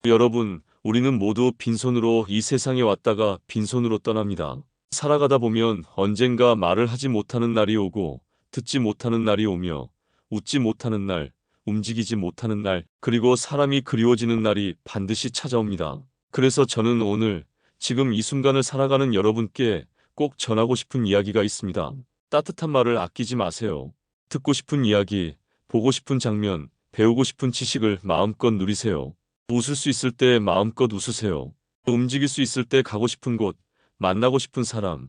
여러분, 우리는 모두 빈손으로 이 세상에 왔다가 빈손으로 떠납니다. 살아가다 보면 언젠가 말을 하지 못하는 날이 오고, 듣지 못하는 날이 오며, 웃지 못하는 날, 움직이지 못하는 날, 그리고 사람이 그리워지는 날이 반드시 찾아옵니다. 그래서 저는 오늘, 지금 이 순간을 살아가는 여러분께 꼭 전하고 싶은 이야기가 있습니다. 따뜻한 말을 아끼지 마세요. 듣고 싶은 이야기, 보고 싶은 장면, 배우고 싶은 지식을 마음껏 누리세요. 웃을 수 있을 때 마음껏 웃으세요. 움직일 수 있을 때 가고 싶은 곳, 만나고 싶은 사람,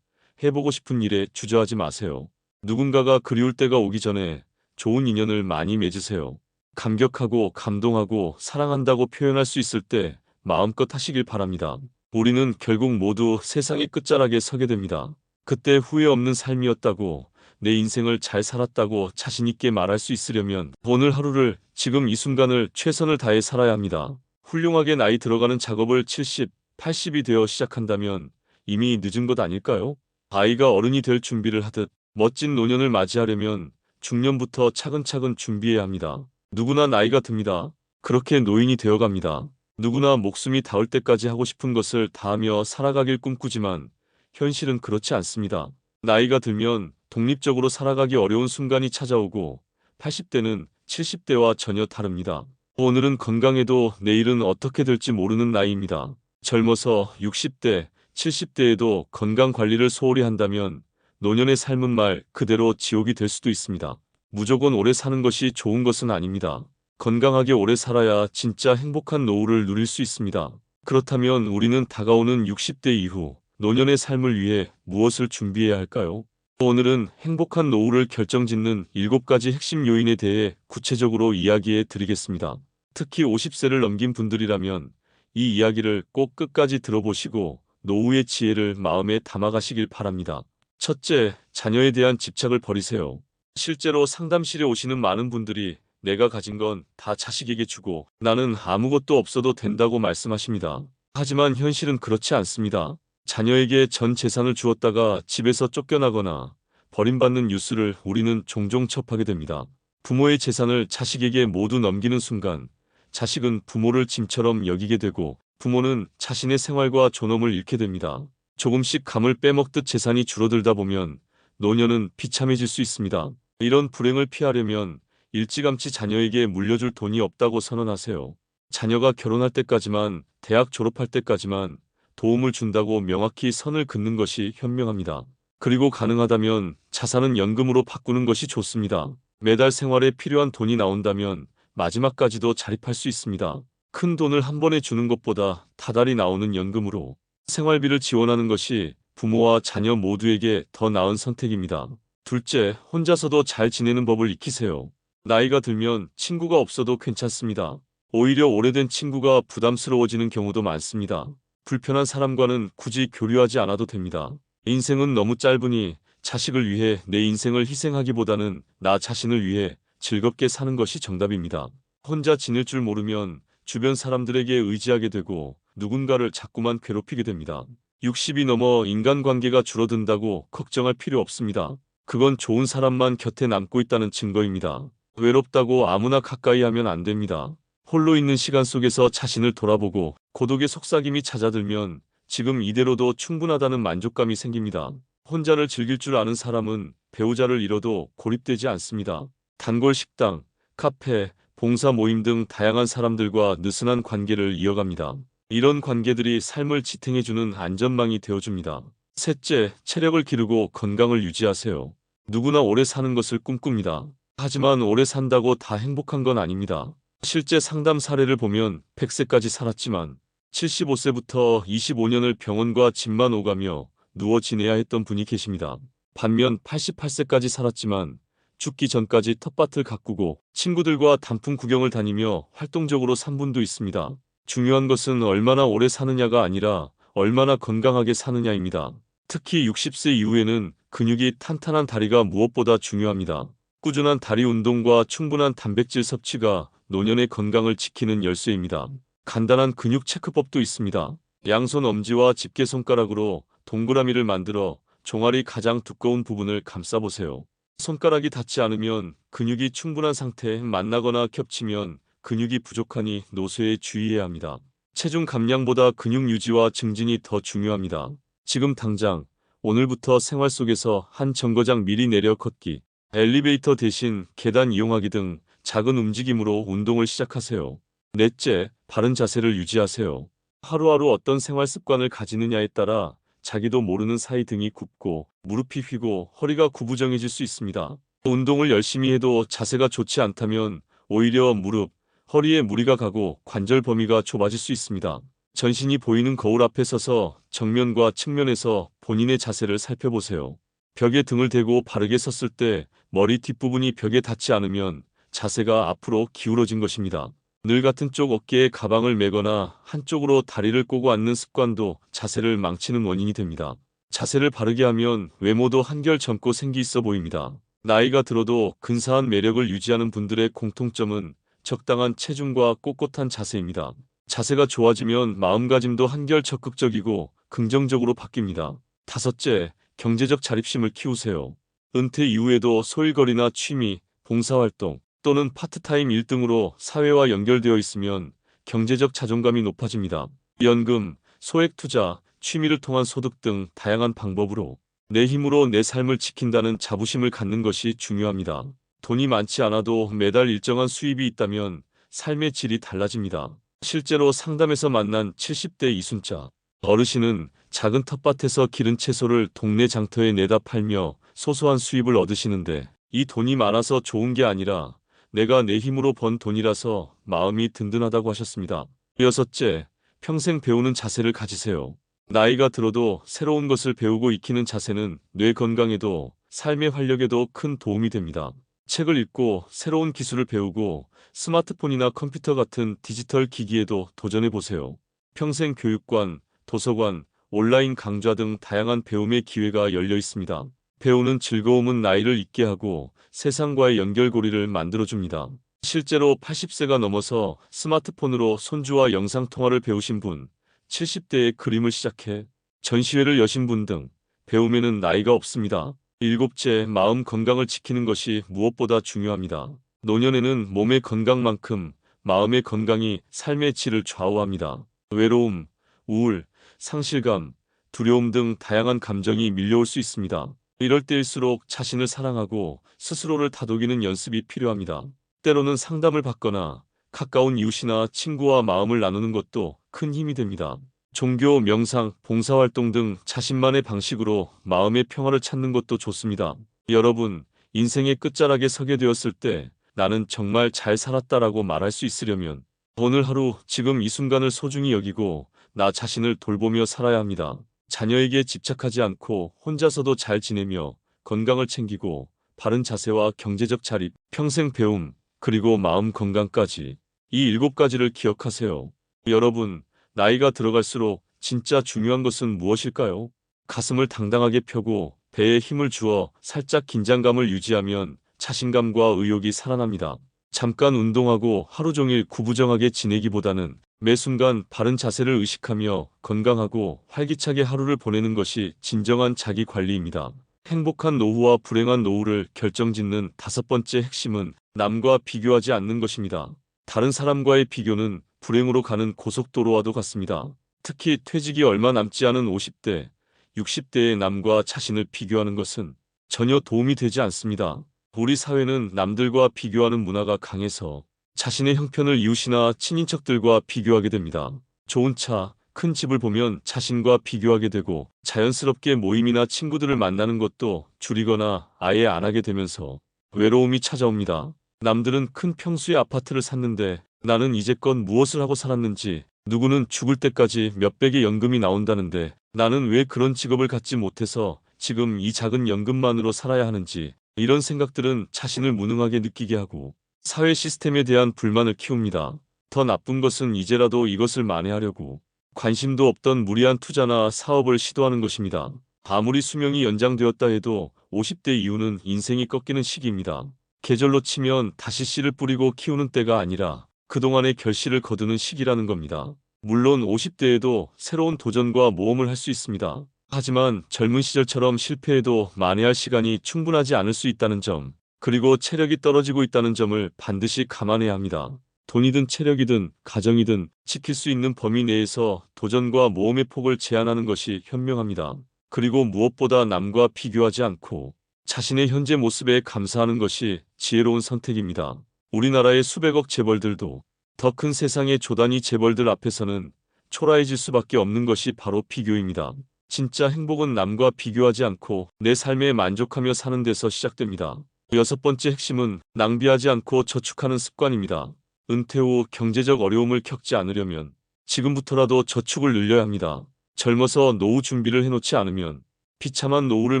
해보고 싶은 일에 주저하지 마세요. 누군가가 그리울 때가 오기 전에 좋은 인연을 많이 맺으세요. 감격하고 감동하고 사랑한다고 표현할 수 있을 때 마음껏 하시길 바랍니다. 우리는 결국 모두 세상의 끝자락에 서게 됩니다. 그때 후회 없는 삶이었다고, 내 인생을 잘 살았다고 자신있게 말할 수 있으려면 오늘 하루를, 지금 이 순간을 최선을 다해 살아야 합니다. 훌륭하게 나이 들어가는 작업을 70, 80이 되어 시작한다면 이미 늦은 것 아닐까요? 아이가 어른이 될 준비를 하듯 멋진 노년을 맞이하려면 중년부터 차근차근 준비해야 합니다. 누구나 나이가 듭니다. 그렇게 노인이 되어갑니다. 누구나 목숨이 닿을 때까지 하고 싶은 것을 다하며 살아가길 꿈꾸지만 현실은 그렇지 않습니다. 나이가 들면 독립적으로 살아가기 어려운 순간이 찾아오고 80대는 70대와 전혀 다릅니다. 오늘은 건강해도 내일은 어떻게 될지 모르는 나이입니다. 젊어서 60대, 70대에도 건강 관리를 소홀히 한다면 노년의 삶은 말 그대로 지옥이 될 수도 있습니다. 무조건 오래 사는 것이 좋은 것은 아닙니다. 건강하게 오래 살아야 진짜 행복한 노후를 누릴 수 있습니다. 그렇다면 우리는 다가오는 60대 이후 노년의 삶을 위해 무엇을 준비해야 할까요? 오늘은 행복한 노후를 결정짓는 7가지 핵심 요인에 대해 구체적으로 이야기해 드리겠습니다. 특히 50세를 넘긴 분들이라면 이 이야기를 꼭 끝까지 들어보시고 노후의 지혜를 마음에 담아가시길 바랍니다. 첫째, 자녀에 대한 집착을 버리세요. 실제로 상담실에 오시는 많은 분들이 내가 가진 건 다 자식에게 주고 나는 아무것도 없어도 된다고 말씀하십니다. 하지만 현실은 그렇지 않습니다. 자녀에게 전 재산을 주었다가 집에서 쫓겨나거나 버림받는 뉴스를 우리는 종종 접하게 됩니다. 부모의 재산을 자식에게 모두 넘기는 순간 자식은 부모를 짐처럼 여기게 되고 부모는 자신의 생활과 존엄을 잃게 됩니다. 조금씩 감을 빼먹듯 재산이 줄어들다 보면 노년은 비참해질 수 있습니다. 이런 불행을 피하려면 일찌감치 자녀에게 물려줄 돈이 없다고 선언하세요. 자녀가 결혼할 때까지만, 대학 졸업할 때까지만 도움을 준다고 명확히 선을 긋는 것이 현명합니다. 그리고 가능하다면 자산은 연금으로 바꾸는 것이 좋습니다. 매달 생활에 필요한 돈이 나온다면 마지막까지도 자립할 수 있습니다. 큰 돈을 한 번에 주는 것보다 다달이 나오는 연금으로 생활비를 지원하는 것이 부모와 자녀 모두에게 더 나은 선택입니다. 둘째, 혼자서도 잘 지내는 법을 익히세요. 나이가 들면 친구가 없어도 괜찮습니다. 오히려 오래된 친구가 부담스러워지는 경우도 많습니다. 불편한 사람과는 굳이 교류하지 않아도 됩니다. 인생은 너무 짧으니 자식을 위해 내 인생을 희생하기보다는 나 자신을 위해 즐겁게 사는 것이 정답입니다. 혼자 지낼 줄 모르면 주변 사람들에게 의지하게 되고 누군가를 자꾸만 괴롭히게 됩니다. 60이 넘어 인간관계가 줄어든다고 걱정할 필요 없습니다. 그건 좋은 사람만 곁에 남고 있다는 증거입니다. 외롭다고 아무나 가까이 하면 안 됩니다. 홀로 있는 시간 속에서 자신을 돌아보고 고독의 속삭임이 찾아들면 지금 이대로도 충분하다는 만족감이 생깁니다. 혼자를 즐길 줄 아는 사람은 배우자를 잃어도 고립되지 않습니다. 단골 식당, 카페, 봉사 모임 등 다양한 사람들과 느슨한 관계를 이어갑니다. 이런 관계들이 삶을 지탱해주는 안전망이 되어줍니다. 셋째, 체력을 기르고 건강을 유지하세요. 누구나 오래 사는 것을 꿈꿉니다. 하지만 오래 산다고 다 행복한 건 아닙니다. 실제 상담 사례를 보면 100세까지 살았지만 75세부터 25년을 병원과 집만 오가며 누워 지내야 했던 분이 계십니다. 반면 88세까지 살았지만 죽기 전까지 텃밭을 가꾸고 친구들과 단풍 구경을 다니며 활동적으로 산 분도 있습니다. 중요한 것은 얼마나 오래 사느냐가 아니라 얼마나 건강하게 사느냐입니다. 특히 60세 이후에는 근육이 탄탄한 다리가 무엇보다 중요합니다. 꾸준한 다리 운동과 충분한 단백질 섭취가 노년의 건강을 지키는 열쇠입니다. 간단한 근육 체크법도 있습니다. 양손 엄지와 집게손가락으로 동그라미를 만들어 종아리 가장 두꺼운 부분을 감싸보세요. 손가락이 닿지 않으면 근육이 충분한 상태에 만나거나 겹치면 근육이 부족하니 노쇠에 주의해야 합니다. 체중 감량보다 근육 유지와 증진이 더 중요합니다. 지금 당장 오늘부터 생활 속에서 한 정거장 미리 내려 걷기, 엘리베이터 대신 계단 이용하기 등 작은 움직임으로 운동을 시작하세요. 넷째, 바른 자세를 유지하세요. 하루하루 어떤 생활 습관을 가지느냐에 따라 자기도 모르는 사이 등이 굽고 무릎이 휘고 허리가 구부정해질 수 있습니다. 운동을 열심히 해도 자세가 좋지 않다면 오히려 무릎, 허리에 무리가 가고 관절 범위가 좁아질 수 있습니다. 전신이 보이는 거울 앞에 서서 정면과 측면에서 본인의 자세를 살펴보세요. 벽에 등을 대고 바르게 섰을 때 머리 뒷부분이 벽에 닿지 않으면 자세가 앞으로 기울어진 것입니다. 늘 같은 쪽 어깨에 가방을 메거나 한쪽으로 다리를 꼬고 앉는 습관도 자세를 망치는 원인이 됩니다. 자세를 바르게 하면 외모도 한결 젊고 생기 있어 보입니다. 나이가 들어도 근사한 매력을 유지하는 분들의 공통점은 적당한 체중과 꼿꼿한 자세입니다. 자세가 좋아지면 마음가짐도 한결 적극적이고 긍정적으로 바뀝니다. 다섯째, 경제적 자립심을 키우세요. 은퇴 이후에도 소일거리나 취미, 봉사활동 또는 파트타임 일 등으로 사회와 연결되어 있으면 경제적 자존감이 높아집니다. 연금, 소액 투자, 취미를 통한 소득 등 다양한 방법으로 내 힘으로 내 삶을 지킨다는 자부심을 갖는 것이 중요합니다. 돈이 많지 않아도 매달 일정한 수입이 있다면 삶의 질이 달라집니다. 실제로 상담에서 만난 70대 이순자 어르신은 작은 텃밭에서 기른 채소를 동네 장터에 내다 팔며 소소한 수입을 얻으시는데, 이 돈이 많아서 좋은 게 아니라 내가 내 힘으로 번 돈이라서 마음이 든든하다고 하셨습니다. 여섯째, 평생 배우는 자세를 가지세요. 나이가 들어도 새로운 것을 배우고 익히는 자세는 뇌 건강에도 삶의 활력에도 큰 도움이 됩니다. 책을 읽고 새로운 기술을 배우고 스마트폰이나 컴퓨터 같은 디지털 기기에도 도전해 보세요. 평생 교육관, 도서관, 온라인 강좌 등 다양한 배움의 기회가 열려 있습니다. 배우는 즐거움은 나이를 잊게 하고 세상과의 연결고리를 만들어줍니다. 실제로 80세가 넘어서 스마트폰으로 손주와 영상통화를 배우신 분, 70대에 그림을 시작해 전시회를 여신 분 등 배움에는 나이가 없습니다. 일곱째, 마음 건강을 지키는 것이 무엇보다 중요합니다. 노년에는 몸의 건강만큼 마음의 건강이 삶의 질을 좌우합니다. 외로움, 우울, 상실감, 두려움 등 다양한 감정이 밀려올 수 있습니다. 이럴 때일수록 자신을 사랑하고 스스로를 다독이는 연습이 필요합니다. 때로는 상담을 받거나 가까운 이웃이나 친구와 마음을 나누는 것도 큰 힘이 됩니다. 종교, 명상, 봉사활동 등 자신만의 방식으로 마음의 평화를 찾는 것도 좋습니다. 여러분, 인생의 끝자락에 서게 되었을 때 나는 정말 잘 살았다라고 말할 수 있으려면 오늘 하루, 지금 이 순간을 소중히 여기고 나 자신을 돌보며 살아야 합니다. 자녀에게 집착하지 않고 혼자서도 잘 지내며 건강을 챙기고 바른 자세와 경제적 자립, 평생 배움, 그리고 마음 건강까지, 이 7가지를 기억하세요. 여러분, 나이가 들어갈수록 진짜 중요한 것은 무엇일까요? 가슴을 당당하게 펴고 배에 힘을 주어 살짝 긴장감을 유지하면 자신감과 의욕이 살아납니다. 잠깐 운동하고 하루 종일 구부정하게 지내기보다는 매 순간 바른 자세를 의식하며 건강하고 활기차게 하루를 보내는 것이 진정한 자기 관리입니다. 행복한 노후와 불행한 노후를 결정짓는 5번째 핵심은 남과 비교하지 않는 것입니다. 다른 사람과의 비교는 불행으로 가는 고속도로와도 같습니다. 특히 퇴직이 얼마 남지 않은 50대, 60대의 남과 자신을 비교하는 것은 전혀 도움이 되지 않습니다. 우리 사회는 남들과 비교하는 문화가 강해서 자신의 형편을 이웃이나 친인척들과 비교하게 됩니다. 좋은 차, 큰 집을 보면 자신과 비교하게 되고 자연스럽게 모임이나 친구들을 만나는 것도 줄이거나 아예 안 하게 되면서 외로움이 찾아옵니다. 남들은 큰 평수의 아파트를 샀는데 나는 이제껏 무엇을 하고 살았는지, 누구는 죽을 때까지 몇백의 연금이 나온다는데 나는 왜 그런 직업을 갖지 못해서 지금 이 작은 연금만으로 살아야 하는지, 이런 생각들은 자신을 무능하게 느끼게 하고 사회 시스템에 대한 불만을 키웁니다. 더 나쁜 것은 이제라도 이것을 만회하려고 관심도 없던 무리한 투자나 사업을 시도하는 것입니다. 아무리 수명이 연장되었다 해도 50대 이후는 인생이 꺾이는 시기입니다. 계절로 치면 다시 씨를 뿌리고 키우는 때가 아니라 그동안의 결실을 거두는 시기라는 겁니다. 물론 50대에도 새로운 도전과 모험을 할 수 있습니다. 하지만 젊은 시절처럼 실패해도 만회할 시간이 충분하지 않을 수 있다는 점, 그리고 체력이 떨어지고 있다는 점을 반드시 감안해야 합니다. 돈이든 체력이든 가정이든 지킬 수 있는 범위 내에서 도전과 모험의 폭을 제한하는 것이 현명합니다. 그리고 무엇보다 남과 비교하지 않고 자신의 현재 모습에 감사하는 것이 지혜로운 선택입니다. 우리나라의 수백억 재벌들도 더 큰 세상의 조단위 재벌들 앞에서는 초라해질 수밖에 없는 것이 바로 비교입니다. 진짜 행복은 남과 비교하지 않고 내 삶에 만족하며 사는 데서 시작됩니다. 여섯 번째 핵심은 낭비하지 않고 저축하는 습관입니다. 은퇴 후 경제적 어려움을 겪지 않으려면 지금부터라도 저축을 늘려야 합니다. 젊어서 노후 준비를 해놓지 않으면 비참한 노후를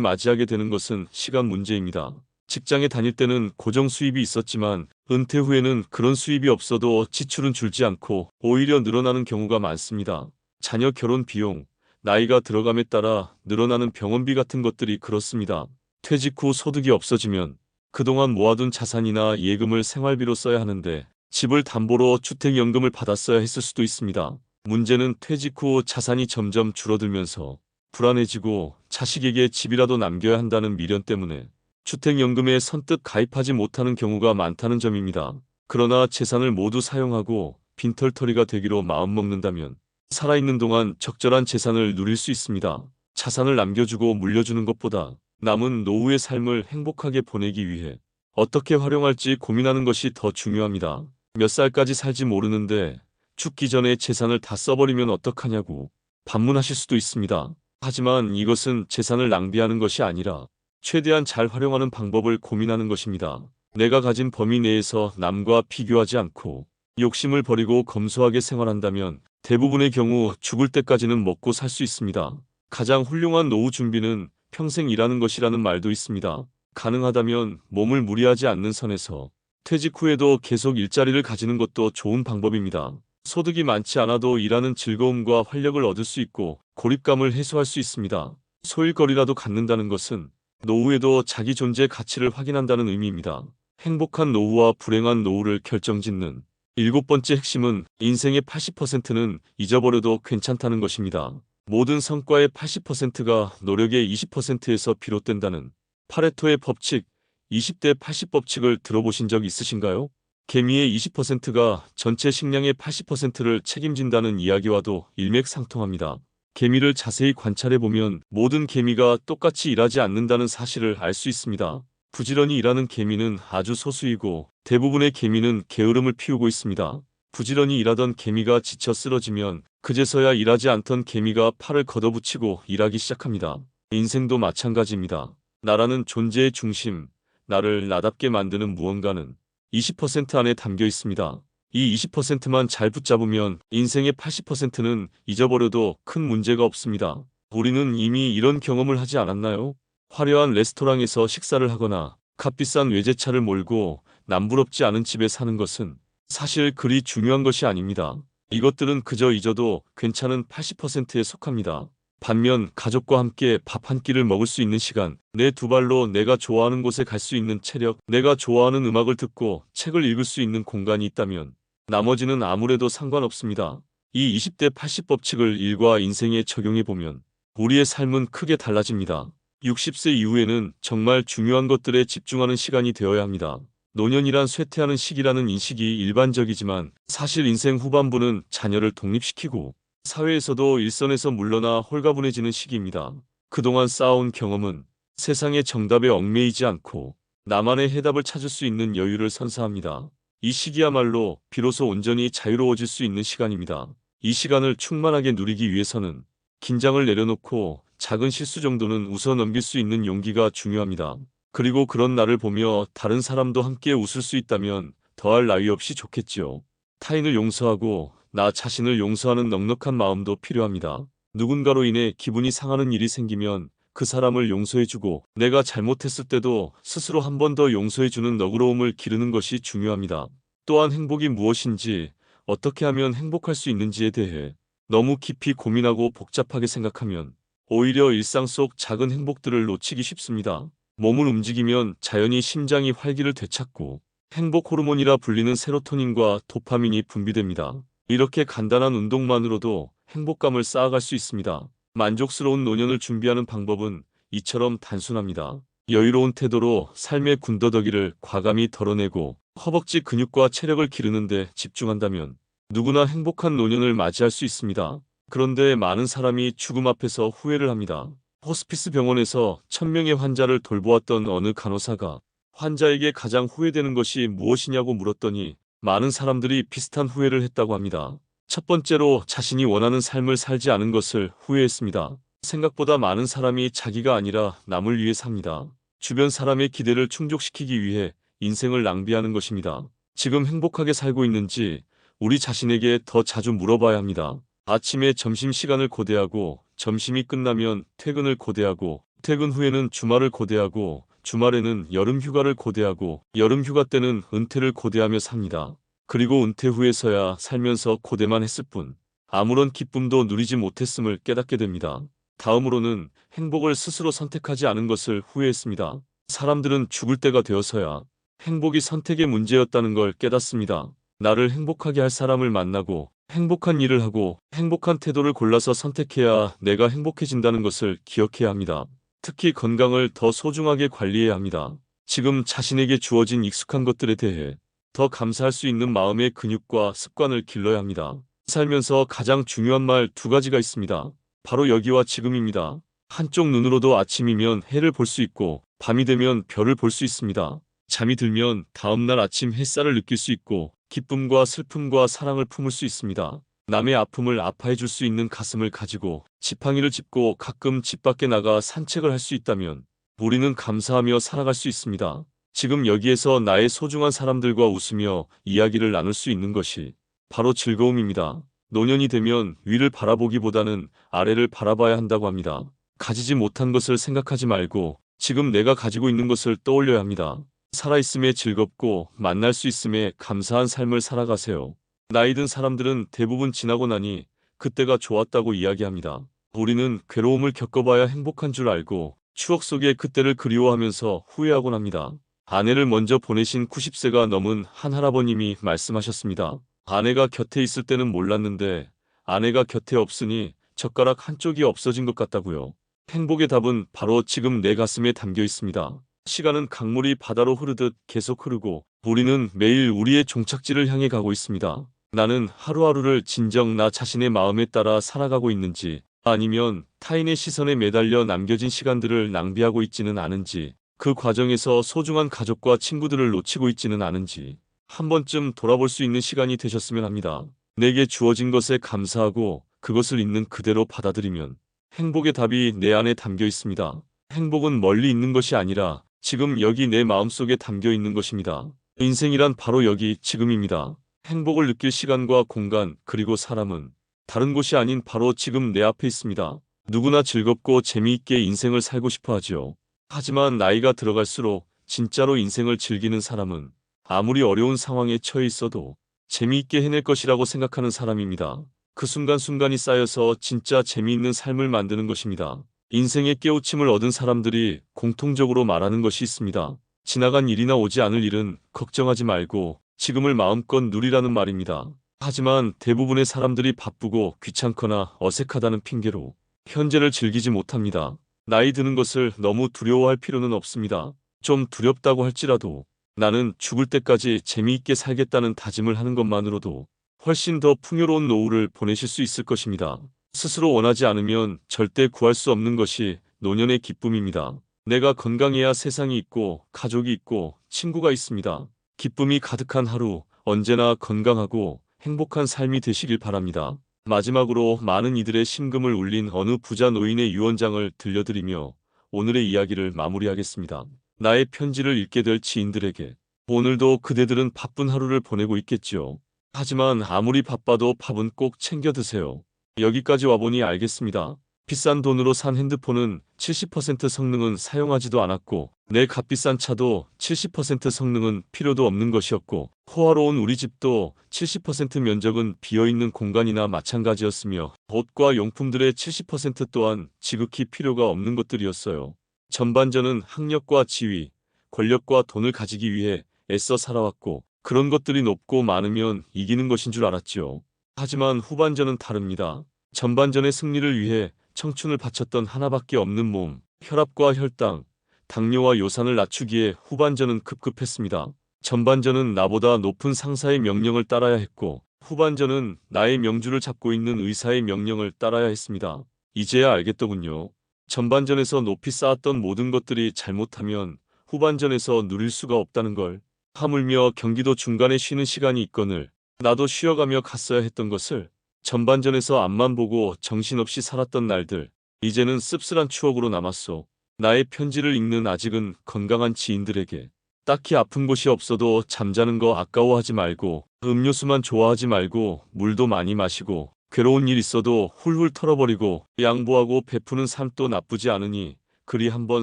맞이하게 되는 것은 시간 문제입니다. 직장에 다닐 때는 고정 수입이 있었지만 은퇴 후에는 그런 수입이 없어도 지출은 줄지 않고 오히려 늘어나는 경우가 많습니다. 자녀 결혼 비용, 나이가 들어감에 따라 늘어나는 병원비 같은 것들이 그렇습니다. 퇴직 후 소득이 없어지면 그동안 모아둔 자산이나 예금을 생활비로 써야 하는데 집을 담보로 주택연금을 받았어야 했을 수도 있습니다. 문제는 퇴직 후 자산이 점점 줄어들면서 불안해지고 자식에게 집이라도 남겨야 한다는 미련 때문에 주택연금에 선뜻 가입하지 못하는 경우가 많다는 점입니다. 그러나 재산을 모두 사용하고 빈털터리가 되기로 마음먹는다면 살아있는 동안 적절한 재산을 누릴 수 있습니다. 자산을 남겨주고 물려주는 것보다 남은 노후의 삶을 행복하게 보내기 위해 어떻게 활용할지 고민하는 것이 더 중요합니다. 몇 살까지 살지 모르는데 죽기 전에 재산을 다 써버리면 어떡하냐고 반문하실 수도 있습니다. 하지만 이것은 재산을 낭비하는 것이 아니라 최대한 잘 활용하는 방법을 고민하는 것입니다. 내가 가진 범위 내에서 남과 비교하지 않고 욕심을 버리고 검소하게 생활한다면 대부분의 경우 죽을 때까지는 먹고 살 수 있습니다. 가장 훌륭한 노후 준비는 평생 일하는 것이라는 말도 있습니다. 가능하다면 몸을 무리하지 않는 선에서 퇴직 후에도 계속 일자리를 가지는 것도 좋은 방법입니다. 소득이 많지 않아도 일하는 즐거움과 활력을 얻을 수 있고 고립감을 해소할 수 있습니다. 소일거리라도 갖는다는 것은 노후에도 자기 존재 가치를 확인한다는 의미입니다. 행복한 노후와 불행한 노후를 결정짓는 일곱 번째 핵심은 인생의 80%는 잊어버려도 괜찮다는 것입니다. 모든 성과의 80%가 노력의 20%에서 비롯된다는 파레토의 법칙, 20대 80 법칙을 들어보신 적 있으신가요? 개미의 20%가 전체 식량의 80%를 책임진다는 이야기와도 일맥상통합니다. 개미를 자세히 관찰해보면 모든 개미가 똑같이 일하지 않는다는 사실을 알 수 있습니다. 부지런히 일하는 개미는 아주 소수이고 대부분의 개미는 게으름을 피우고 있습니다. 부지런히 일하던 개미가 지쳐 쓰러지면 그제서야 일하지 않던 개미가 팔을 걷어붙이고 일하기 시작합니다. 인생도 마찬가지입니다. 나라는 존재의 중심, 나를 나답게 만드는 무언가는 20% 안에 담겨 있습니다. 이 20%만 잘 붙잡으면 인생의 80%는 잊어버려도 큰 문제가 없습니다. 우리는 이미 이런 경험을 하지 않았나요? 화려한 레스토랑에서 식사를 하거나 값비싼 외제차를 몰고 남부럽지 않은 집에 사는 것은 사실 그리 중요한 것이 아닙니다. 이것들은 그저 잊어도 괜찮은 80%에 속합니다. 반면 가족과 함께 밥 한 끼를 먹을 수 있는 시간, 내 두 발로 내가 좋아하는 곳에 갈 수 있는 체력, 내가 좋아하는 음악을 듣고 책을 읽을 수 있는 공간이 있다면 나머지는 아무래도 상관없습니다. 이 20대 80 법칙을 일과 인생에 적용해보면 우리의 삶은 크게 달라집니다. 60세 이후에는 정말 중요한 것들에 집중하는 시간이 되어야 합니다. 노년이란 쇠퇴하는 시기라는 인식이 일반적이지만 사실 인생 후반부는 자녀를 독립시키고 사회에서도 일선에서 물러나 홀가분해지는 시기입니다. 그동안 쌓아온 경험은 세상의 정답에 얽매이지 않고 나만의 해답을 찾을 수 있는 여유를 선사합니다. 이 시기야말로 비로소 온전히 자유로워질 수 있는 시간입니다. 이 시간을 충만하게 누리기 위해서는 긴장을 내려놓고 작은 실수 정도는 웃어 넘길 수 있는 용기가 중요합니다. 그리고 그런 나를 보며 다른 사람도 함께 웃을 수 있다면 더할 나위 없이 좋겠지요. 타인을 용서하고 나 자신을 용서하는 넉넉한 마음도 필요합니다. 누군가로 인해 기분이 상하는 일이 생기면 그 사람을 용서해주고 내가 잘못했을 때도 스스로 한 번 더 용서해주는 너그러움을 기르는 것이 중요합니다. 또한 행복이 무엇인지, 어떻게 하면 행복할 수 있는지에 대해 너무 깊이 고민하고 복잡하게 생각하면 오히려 일상 속 작은 행복들을 놓치기 쉽습니다. 몸을 움직이면 자연히 심장이 활기를 되찾고 행복 호르몬이라 불리는 세로토닌과 도파민이 분비됩니다. 이렇게 간단한 운동만으로도 행복감을 쌓아갈 수 있습니다. 만족스러운 노년을 준비하는 방법은 이처럼 단순합니다. 여유로운 태도로 삶의 군더더기를 과감히 덜어내고 허벅지 근육과 체력을 기르는데 집중한다면 누구나 행복한 노년을 맞이할 수 있습니다. 그런데 많은 사람이 죽음 앞에서 후회를 합니다. 호스피스 병원에서 1000명의 환자를 돌보았던 어느 간호사가 환자에게 가장 후회되는 것이 무엇이냐고 물었더니 많은 사람들이 비슷한 후회를 했다고 합니다. 첫 번째로 자신이 원하는 삶을 살지 않은 것을 후회했습니다. 생각보다 많은 사람이 자기가 아니라 남을 위해 삽니다. 주변 사람의 기대를 충족시키기 위해 인생을 낭비하는 것입니다. 지금 행복하게 살고 있는지 우리 자신에게 더 자주 물어봐야 합니다. 아침에 점심시간을 고대하고 점심이 끝나면 퇴근을 고대하고 퇴근 후에는 주말을 고대하고 주말에는 여름휴가를 고대하고 여름휴가 때는 은퇴를 고대하며 삽니다. 그리고 은퇴 후에서야 살면서 고대만 했을 뿐 아무런 기쁨도 누리지 못했음을 깨닫게 됩니다. 다음으로는 행복을 스스로 선택하지 않은 것을 후회했습니다. 사람들은 죽을 때가 되어서야 행복이 선택의 문제였다는 걸 깨닫습니다. 나를 행복하게 할 사람을 만나고 행복한 일을 하고 행복한 태도를 골라서 선택해야 내가 행복해진다는 것을 기억해야 합니다. 특히 건강을 더 소중하게 관리해야 합니다. 지금 자신에게 주어진 익숙한 것들에 대해 더 감사할 수 있는 마음의 근육과 습관을 길러야 합니다. 살면서 가장 중요한 말 두 가지가 있습니다. 바로 여기와 지금입니다. 한쪽 눈으로도 아침이면 해를 볼 수 있고 밤이 되면 별을 볼 수 있습니다. 잠이 들면 다음날 아침 햇살을 느낄 수 있고 기쁨과 슬픔과 사랑을 품을 수 있습니다. 남의 아픔을 아파해 줄 수 있는 가슴을 가지고 지팡이를 짚고 가끔 집 밖에 나가 산책을 할 수 있다면 우리는 감사하며 살아갈 수 있습니다. 지금 여기에서 나의 소중한 사람들과 웃으며 이야기를 나눌 수 있는 것이 바로 즐거움입니다. 노년이 되면 위를 바라보기보다는 아래를 바라봐야 한다고 합니다. 가지지 못한 것을 생각하지 말고 지금 내가 가지고 있는 것을 떠올려야 합니다. 살아있음에 즐겁고 만날 수 있음에 감사한 삶을 살아가세요. 나이 든 사람들은 대부분 지나고 나니 그때가 좋았다고 이야기합니다. 우리는 괴로움을 겪어봐야 행복한 줄 알고 추억 속의 그때를 그리워하면서 후회하곤 합니다. 아내를 먼저 보내신 90세가 넘은 한 할아버님이 말씀하셨습니다. 아내가 곁에 있을 때는 몰랐는데 아내가 곁에 없으니 젓가락 한쪽이 없어진 것 같다고요. 행복의 답은 바로 지금 내 가슴에 담겨 있습니다. 시간은 강물이 바다로 흐르듯 계속 흐르고 우리는 매일 우리의 종착지를 향해 가고 있습니다. 나는 하루하루를 진정 나 자신의 마음에 따라 살아가고 있는지 아니면 타인의 시선에 매달려 남겨진 시간들을 낭비하고 있지는 않은지 그 과정에서 소중한 가족과 친구들을 놓치고 있지는 않은지 한 번쯤 돌아볼 수 있는 시간이 되셨으면 합니다. 내게 주어진 것에 감사하고 그것을 있는 그대로 받아들이면 행복의 답이 내 안에 담겨 있습니다. 행복은 멀리 있는 것이 아니라 지금 여기 내 마음속에 담겨 있는 것입니다. 인생이란 바로 여기 지금입니다. 행복을 느낄 시간과 공간 그리고 사람은 다른 곳이 아닌 바로 지금 내 앞에 있습니다. 누구나 즐겁고 재미있게 인생을 살고 싶어 하지요. 하지만 나이가 들어갈수록 진짜로 인생을 즐기는 사람은 아무리 어려운 상황에 처해 있어도 재미있게 해낼 것이라고 생각하는 사람입니다. 그 순간순간이 쌓여서 진짜 재미있는 삶을 만드는 것입니다. 인생의 깨우침을 얻은 사람들이 공통적으로 말하는 것이 있습니다. 지나간 일이나 오지 않을 일은 걱정하지 말고 지금을 마음껏 누리라는 말입니다. 하지만 대부분의 사람들이 바쁘고 귀찮거나 어색하다는 핑계로 현재를 즐기지 못합니다. 나이 드는 것을 너무 두려워할 필요는 없습니다. 좀 두렵다고 할지라도 나는 죽을 때까지 재미있게 살겠다는 다짐을 하는 것만으로도 훨씬 더 풍요로운 노후를 보내실 수 있을 것입니다. 스스로 원하지 않으면 절대 구할 수 없는 것이 노년의 기쁨입니다. 내가 건강해야 세상이 있고 가족이 있고 친구가 있습니다. 기쁨이 가득한 하루, 언제나 건강하고 행복한 삶이 되시길 바랍니다. 마지막으로 많은 이들의 심금을 울린 어느 부자 노인의 유언장을 들려드리며 오늘의 이야기를 마무리하겠습니다. 나의 편지를 읽게 될 지인들에게 오늘도 그대들은 바쁜 하루를 보내고 있겠지요. 하지만 아무리 바빠도 밥은 꼭 챙겨 드세요. 여기까지 와보니 알겠습니다. 비싼 돈으로 산 핸드폰은 70% 성능은 사용하지도 않았고 내 값비싼 차도 70% 성능은 필요도 없는 것이었고 호화로운 우리 집도 70% 면적은 비어있는 공간이나 마찬가지였으며 옷과 용품들의 70% 또한 지극히 필요가 없는 것들이었어요. 전반전은 학력과 지위, 권력과 돈을 가지기 위해 애써 살아왔고 그런 것들이 높고 많으면 이기는 것인 줄 알았지요. 하지만 후반전은 다릅니다. 전반전의 승리를 위해 청춘을 바쳤던 하나밖에 없는 몸, 혈압과 혈당, 당뇨와 요산을 낮추기에 후반전은 급급했습니다. 전반전은 나보다 높은 상사의 명령을 따라야 했고, 후반전은 나의 명주를 잡고 있는 의사의 명령을 따라야 했습니다. 이제야 알겠더군요. 전반전에서 높이 쌓았던 모든 것들이 잘못하면 후반전에서 누릴 수가 없다는 걸. 하물며 경기도 중간에 쉬는 시간이 있거늘 나도 쉬어가며 갔어야 했던 것을. 전반전에서 앞만 보고 정신없이 살았던 날들, 이제는 씁쓸한 추억으로 남았소. 나의 편지를 읽는 아직은 건강한 지인들에게. 딱히 아픈 곳이 없어도 잠자는 거 아까워하지 말고, 음료수만 좋아하지 말고, 물도 많이 마시고, 괴로운 일 있어도 훌훌 털어버리고 양보하고 베푸는 삶도 나쁘지 않으니 그리 한번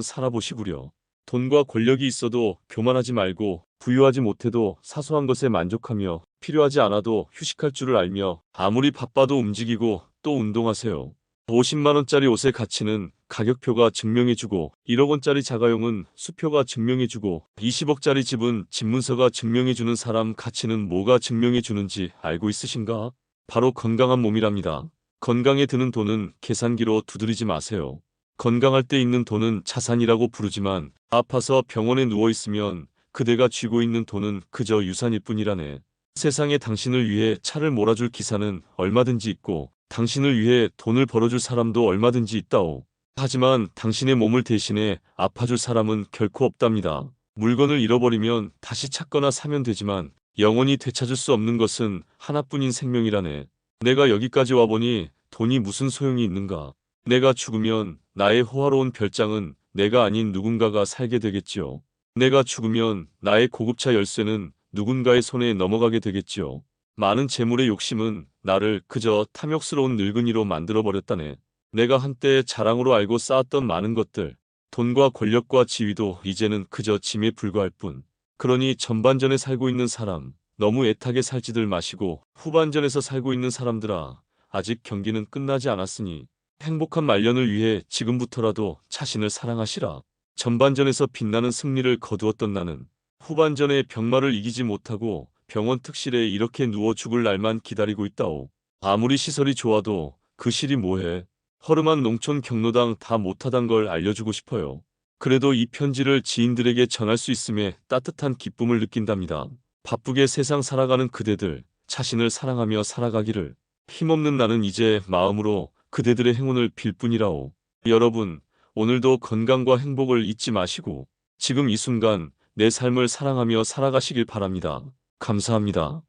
살아보시구려. 돈과 권력이 있어도 교만하지 말고, 부유하지 못해도 사소한 것에 만족하며 필요하지 않아도 휴식할 줄을 알며 아무리 바빠도 움직이고 또 운동하세요. 50만 원짜리 옷의 가치는 가격표가 증명해주고, 1억 원짜리 자가용은 수표가 증명해주고, 20억짜리 집은 집문서가 증명해주는 사람 가치는 뭐가 증명해주는지 알고 있으신가? 바로 건강한 몸이랍니다. 건강에 드는 돈은 계산기로 두드리지 마세요. 건강할 때 있는 돈은 자산이라고 부르지만, 아파서 병원에 누워있으면 그대가 쥐고 있는 돈은 그저 유산일 뿐이라네. 세상에 당신을 위해 차를 몰아줄 기사는 얼마든지 있고, 당신을 위해 돈을 벌어줄 사람도 얼마든지 있다오. 하지만 당신의 몸을 대신해 아파줄 사람은 결코 없답니다. 물건을 잃어버리면 다시 찾거나 사면 되지만 영원히 되찾을 수 없는 것은 하나뿐인 생명이라네. 내가 여기까지 와보니 돈이 무슨 소용이 있는가. 내가 죽으면 나의 호화로운 별장은 내가 아닌 누군가가 살게 되겠지요. 내가 죽으면 나의 고급차 열쇠는 누군가의 손에 넘어가게 되겠지요. 많은 재물의 욕심은 나를 그저 탐욕스러운 늙은이로 만들어버렸다네. 내가 한때 자랑으로 알고 쌓았던 많은 것들, 돈과 권력과 지위도 이제는 그저 짐에 불과할 뿐. 그러니 전반전에 살고 있는 사람, 너무 애타게 살지들 마시고 후반전에서 살고 있는 사람들아, 아직 경기는 끝나지 않았으니 행복한 말년을 위해 지금부터라도 자신을 사랑하시라. 전반전에서 빛나는 승리를 거두었던 나는 후반전에 병마를 이기지 못하고 병원 특실에 이렇게 누워 죽을 날만 기다리고 있다오. 아무리 시설이 좋아도 그 실이 뭐해. 허름한 농촌 경로당 다 못하단 걸 알려주고 싶어요. 그래도 이 편지를 지인들에게 전할 수 있음에 따뜻한 기쁨을 느낀답니다. 바쁘게 세상 살아가는 그대들, 자신을 사랑하며 살아가기를. 힘없는 나는 이제 마음으로 그대들의 행운을 빌 뿐이라오. 여러분, 오늘도 건강과 행복을 잊지 마시고 지금 이 순간 내 삶을 사랑하며 살아가시길 바랍니다. 감사합니다.